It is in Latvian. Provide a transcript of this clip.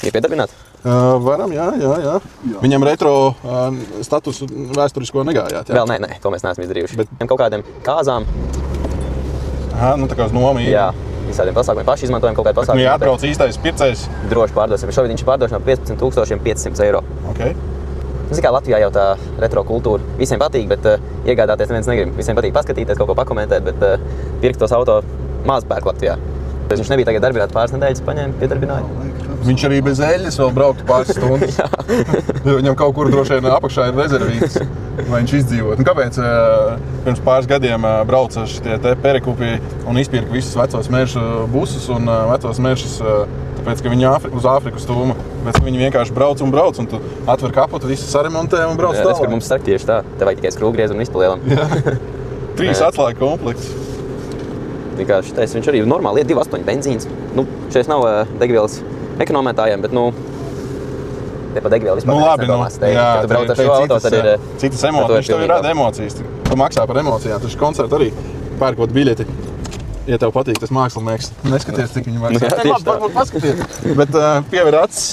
Ir piedarbināt? Varam, jā. Viņam retro statusu vēsturisko negājāt, jā? Vēl nē, to mēs neesam izdarījuši. Bet kaut kādiem kāzām. Aha, nu tā kā uz nomu. Jā, visādiem pasākumiem. Paši izmantojam kaut kādu pasākumu. Nu, ja atbrauc īstais pircējs. Droši pārdosim. Šobrīd viņš ir pārdošanā 15 500 €. Okay. Zini, kā Latvijā jau tā retro kultūra visiem patīk, bet iegādāties neviens negrib. Visiem patīk paskatīties, kaut ko pakomentēt, bet pirkt tos auto maz pērk Latvijā. Viņš nebija tagad darbināt pāris nedēļas, paņēma, piedarbināja. Viņš arī bez eļļas vēl brauktu pāris stundas. Viņam kaut kur droši vien apakšā ir rezervītas, lai viņš izdzīvot. Un kāpēc pirms pāris gadiem brauca šitie te perikupi un izpirka visus vecos mēršu busus un vecos mēršus, tāpēc, ka viņi uz Āfriku stūma. Bet viņi vienkārši brauc un tu atver kapotu, visu saremontē un brauc tālāk. Tas, kur mums saka tieši tā. Te vajag tikai skrūvgriezu un izpalielam. 3 atslēgu komplekts. Šitais, viņš arī normāli iet 2,8 benzīns. Nu, šeit nav degvielas ekonomētājiem, bet te pa degvielu vispār nedomās. Kad tu brauc ar šo auto, tad ir... Citas emocijas, viņš tev rada emocijas. Tu maksā par emocijām, taču koncertu arī pērkot biļeti. Ja tev patīk tas mākslinieks, neskaties, cik viņu maksā. Jā, tieši tā. Varbūt paskaties, bet piever acis.